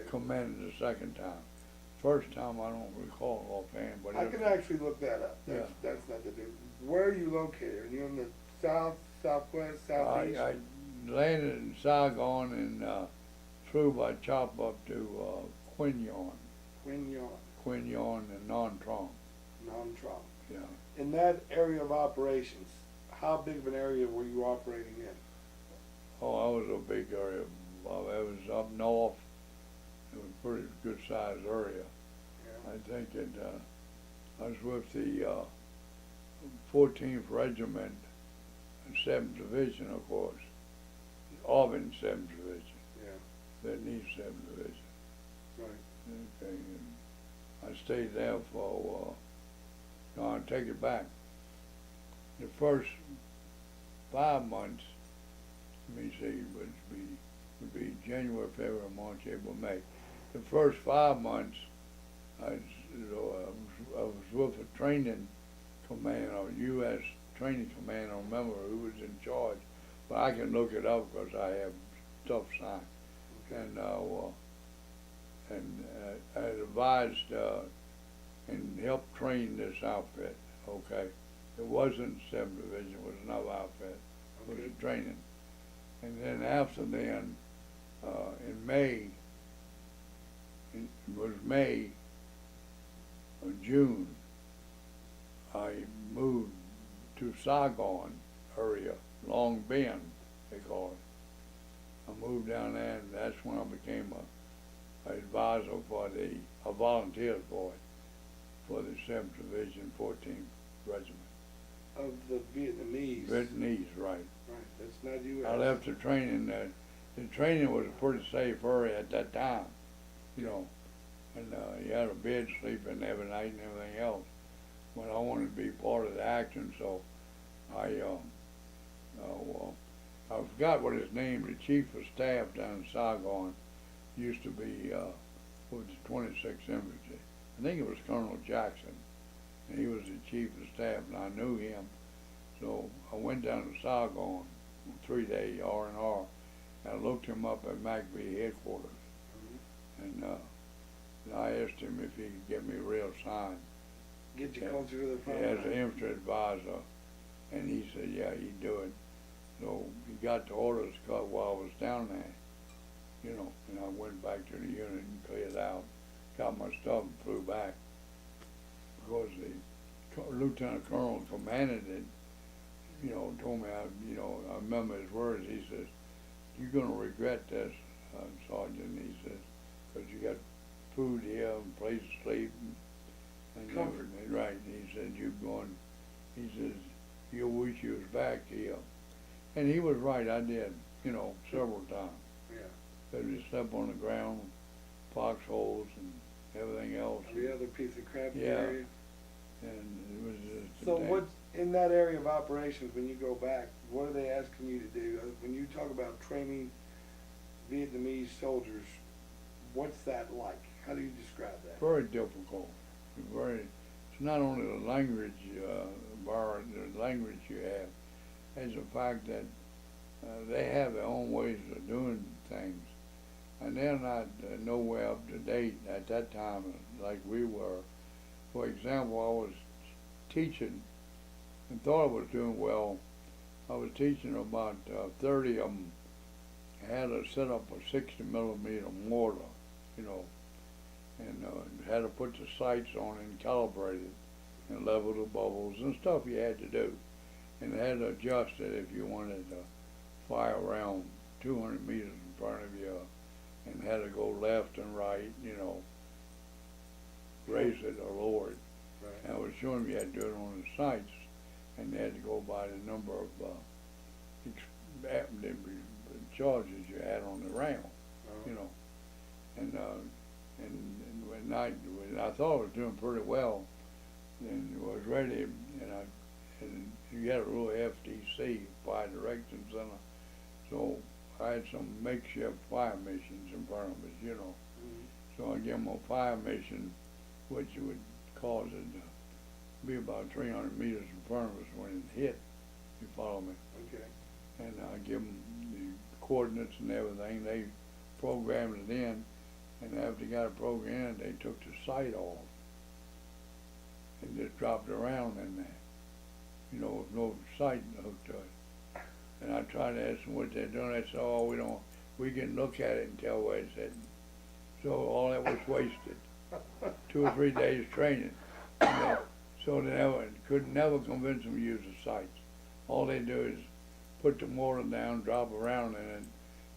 commended the second time. First time I don't recall offhand, but I can actually look that up. That's not the difference. Where are you located? Are you in the south, southwest, southeast? I landed in Saigon and flew by chop up to Quinyon Quinyon, and Non Trong. Non-Trump. Yeah. In that area of operations, how big of an area were you operating in? Oh, that was a big area. Well, it was up north. It was a pretty good sized area. Yeah. I think it, I was with the 14th Regiment and 7th Division, of course. Auburn 7th Division. Yeah. Vietnamese 7th Division. Right. Okay. And I stayed there for, no, I take it back. The first 5 months, let me see, would be January, February, March, April, May. The first 5 months, I was with a training command, or U.S. training command. I don't remember who was in charge, but I can look it up because I have stuff signed. Okay. And I advised and helped train this outfit. Okay, it wasn't 7th Division; it was another outfit. It was a training, and then after then, in May, it was May or June, I moved to Saigon area, Long Bend, they call it. I moved down there, and that's when I became a advisor for a volunteer boy for the 7th Division, 14th Regiment. Of the Vietnamese. Vietnamese, right. Right, that's not U.S. I left the training. The training was a pretty safe area at that time, you know, and you had a bed sleeping every night and everything else. But I wanted to be part of the action, so I forgot what his name. The chief of staff down in Saigon used to be with the 26th Infantry. I think it was Colonel Jackson, and he was the chief of staff, and I knew him. So I went down to Saigon, 3-day R&R, and I looked him up at MACV headquarters, and I asked him if he could get me a real sign. Get you closer to the front. As an infantry advisor, and he said, yeah, he'd do it. So he got the orders cut while I was down there, you know, and I went back to the unit and cleared out, got my stuff and flew back. Because the Lieutenant Colonel commanded it, you know, told me, I remember his words. He says, "You're going to regret this, Sergeant." He says, "because you got food here and place to sleep and comfort." Right. He said, he says, "You'll wish you was back here." And he was right. I did, you know, several times. Yeah. But we slept on the ground, foxholes and everything else. Every other piece of crap in the Yeah. area. And it was just. So what's in that area of operations when you go back? What are they asking you to do? When you talk about training Vietnamese soldiers, what's that like? How do you describe that? Very difficult. It's not only the language the language you have, it's the fact that they have their own ways of doing things, and they're not nowhere up to date at that time like we were. For example, I was teaching and thought I was doing well. I was teaching about 30 of them had to set up a 60mm mortar, you know, and had to put the sights on it and calibrate it and level the bubbles and stuff you had to do. And had to adjust it if you wanted to fire around 200 meters in front of you, and had to go left and right, you know, raise it or lower it. Right. And I was showing them you had to do it on the sights, and they had to go by the number of charges you had on the round, you know. And when I thought I was doing pretty well, and was ready, and you had a little FDC, Fire Direction Center, so I had some makeshift fire missions in front of us, you know. So I gave them a fire mission, which would cause it to be about 300 meters in front of us when it hit. You follow me? Okay. And I give them the coordinates and everything. They programmed it in, And after they got it programmed, they took the sight off and just dropped it around in there. You know, with no sight hooked to it. And I tried to ask them what they're doing. They said, "Oh, we can look at it and tell where it's heading." So all that was wasted. 2 or 3 days training. You know, so they could never convince them to use the sights. All they do is put the motor down, drop around in it,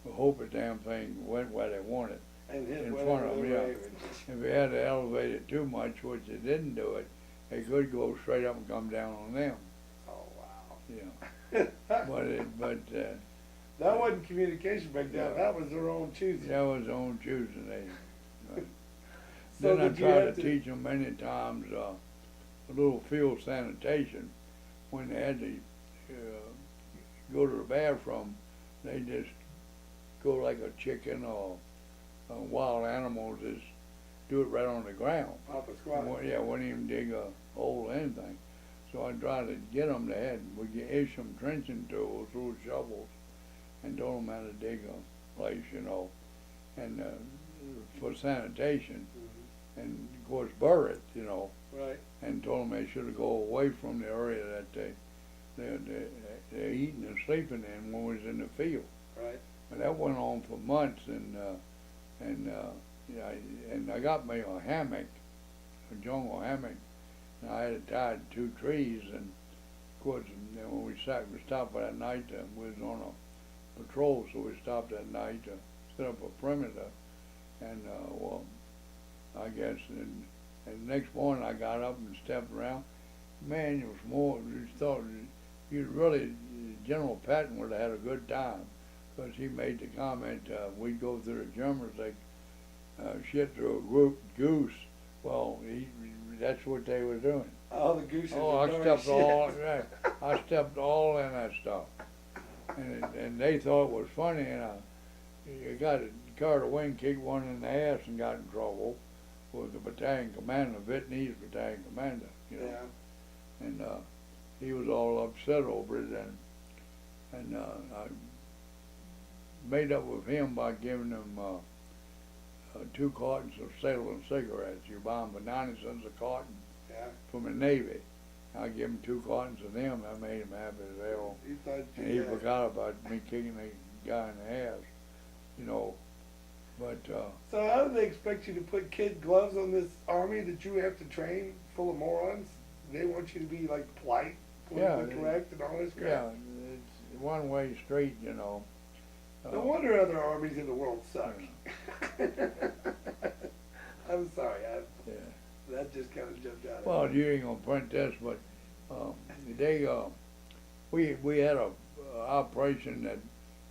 and hope the damn thing went where they want it. And hit In whatever front of they them, were yeah. aiming. If they had to elevate it too much, which they didn't do it, they could go straight up and come down on them. Oh, wow. Yeah. That wasn't communication breakdown, Yeah. that was their own choosing. That was their own choosing. So Then I did you tried to have to- teach them many times a little field sanitation. When they had to go to the bathroom, they just go like a chicken or a wild animal, just do it right on the ground. Pop a squat. Yeah, wouldn't even dig a hole or anything. So I tried to get them to we issued them trenching tools, through shovels, and told them how to dig a place, you know, and for sanitation, and of course bury it, you know, Right. and told them they should go away from the area that they're eating and sleeping in when we was in the field. Right. But that went on for months, and I got me a hammock, a jungle hammock, and I had it tied to 2 trees, and of course, when we stopped for that night, we was on a patrol, so we stopped that night to set up a perimeter, and well, I guess, and the next morning I got up and stepped around. Man, it was more, you thought, you really, General Patton would have had a good time, because he made the comment, we'd go through the Germans, like, shit through a goose. Well, that's what they were doing. Oh, the gooses. Oh, are I darn stepped shit. all, right, I stepped all in that stuff. And they thought it was funny, and you got carried away and kicked one in the ass and got in trouble with the battalion commander, Vietnamese battalion commander, you know. Yeah. And he was all upset over it, and I made up with him by giving him 2 cartons of Salem cigarettes. You buy them for 90 cents a carton Yeah. from the Navy. I give him 2 cartons of them. I made him happy as hell. You thought And he you forgot about me kicking the guy in the ass, you know. But So how do they expect you to put kid gloves on this army that you have to train full of morons? They want you to be like polite, politically correct, and all this crap. yeah, it's one way street, you know. No wonder other armies in the world suck. Yeah. I'm sorry, Yeah. that just kind of jumped out. Well, you ain't gonna print this, but we had a operation that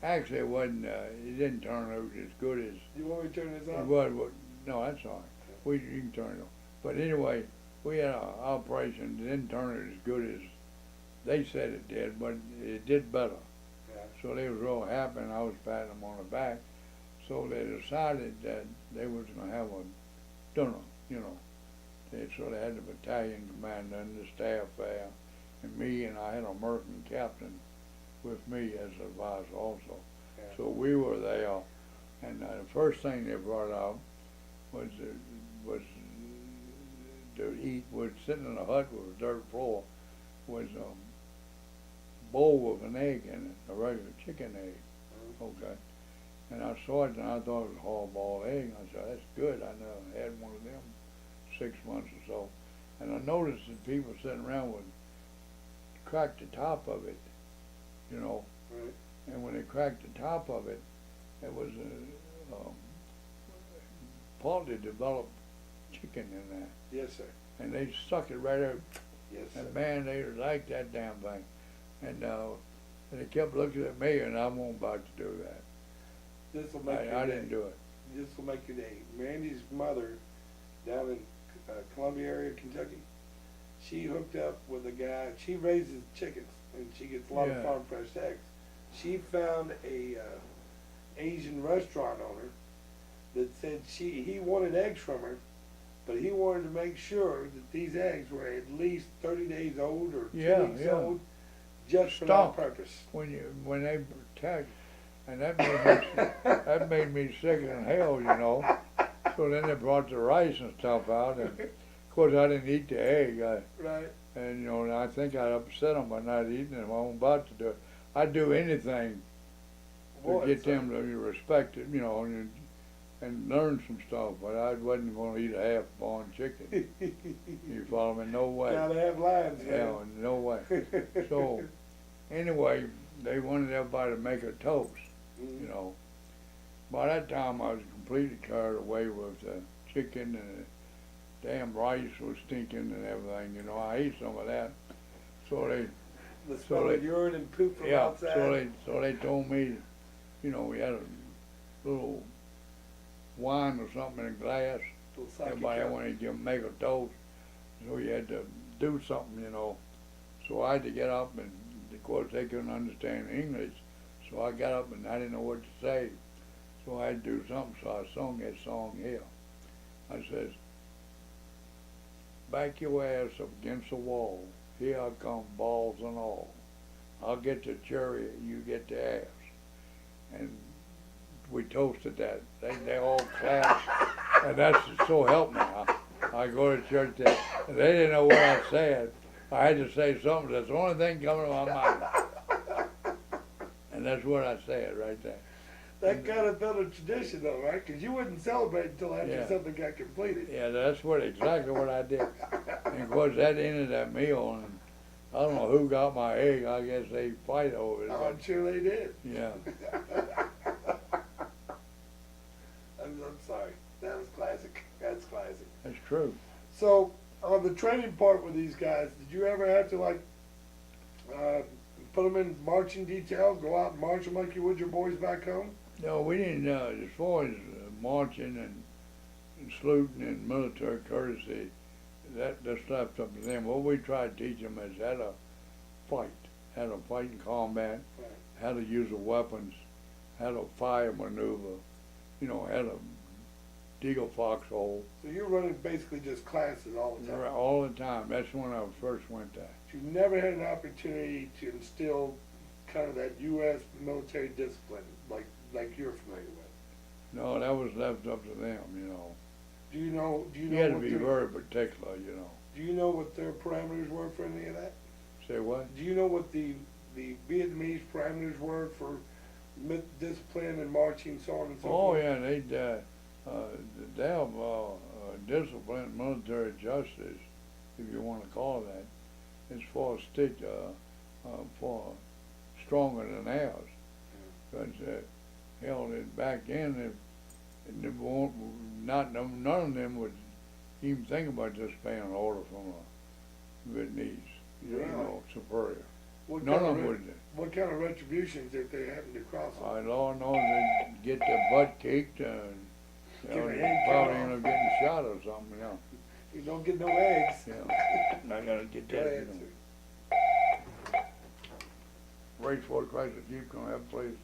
actually it wasn't. It didn't turn out as good as You want me to turn this it off? was. No, that's all right. You can turn it on. But anyway, we had an operation that didn't turn out as good as they said it did, but it did better. Yeah. So they was real happy, and I was patting them on the back. So they decided that they was gonna have a dinner, you know. So they had the battalion commander and the staff there, and me, and I had an American captain with me as an advisor also. Yeah. So we were there, and the first thing they brought out was to eat. Was sitting in a hut with a dirt floor, was a bowl with an egg in it, a regular chicken egg. Okay. And I saw it, and I thought it was a hard-boiled egg. I said, "That's good. I never had one of them 6 months or so." And I noticed that people sitting around would crack the top of it, you know. Right. And when they cracked the top of it, it was a partly developed chicken in there. Yes, sir. And they stuck it right out. Yes, sir. And man, they liked that damn thing. And they kept looking at me, and I wasn't about to do that. This will make your I day. didn't do it. This will make your day. Randy's mother, down in Columbia area, Kentucky, she hooked up with a guy. She raises chickens, and she gets a lot of Yeah. farm fresh eggs. She found a Asian restaurant owner that said he wanted eggs from her, but he wanted to make sure that these eggs were at least 30 days old or 2 weeks Yeah. old, just for Stop. that purpose. When they attacked, and that made me sick as hell, you know. So then they brought the rice and stuff out, and of course I didn't eat the egg. Right. And you know, and I think I upset them by not eating it. I'm about to do it. I'd do anything to get them to respect it, you know, and learn some stuff. But I wasn't going to eat a half-born chicken. You follow me? No way. Gotta have lines, man. Yeah, no way. So anyway, they wanted everybody to make a toast, you know. By that time, I was completely carried away with the chicken, and the damn rice was stinking and everything, you know. I ate some of that. So The smell of urine and poop from outside. So they told me, you know, we had a little wine or something in a glass. Everybody wanted to make a toast, so you had to do something, you know. So I had to get up, and of course they couldn't understand English, so I got up and I didn't know what to say. So I had to do something, so I sung that song here. I says, back your ass up against the wall, here I come, balls and all. I'll get the chariot, you get the ass. And we toasted that. They all clapped, and that's so helped me. I go to church there, and they didn't know what I said. I had to say something. That's the only thing coming to my mind. And that's what I said right there. That kind of built a tradition, though, right? Because you wouldn't celebrate until after something got completed. Yeah, that's exactly what I did. And of course, that ended that meal, and I don't know who got my egg. I guess they fight over it. Oh, I'm sure they did. Yeah. I'm sorry. That was classic. That's classic. That's true. So, on the training part with these guys, did you ever have to, like, put them in marching detail, go out and march them like you would your boys back home? No, we didn't. As far as marching and saluting and military courtesy, that's left up to them. What we try to teach them is how to fight in combat, how to use the weapons, how to fire maneuver, you know, how to dig a foxhole. So you're running basically just classes all the time? All the time. That's when I first went there. You never had an opportunity to instill kind of that U.S. military discipline like you're familiar with? No, that was left up to them, you know. Do you know You had to be very particular, you know. Do you know what their parameters were for any of that? Say what? Do you know what the Vietnamese parameters were for discipline and marching, so on and so forth? Oh yeah, they have discipline, military justice, if you want to call it that. It's for stronger than ours. Because held it back in, none of them would even think about just paying an order from a Vietnamese, you know, superior. None of them would. What kind of retributions if they happened to cross them? Lord knows they'd get their butt kicked and probably end up getting shot or something, you know. You don't get no eggs. Yeah, I gotta get that. You know. Race for Christ, if you come have, please.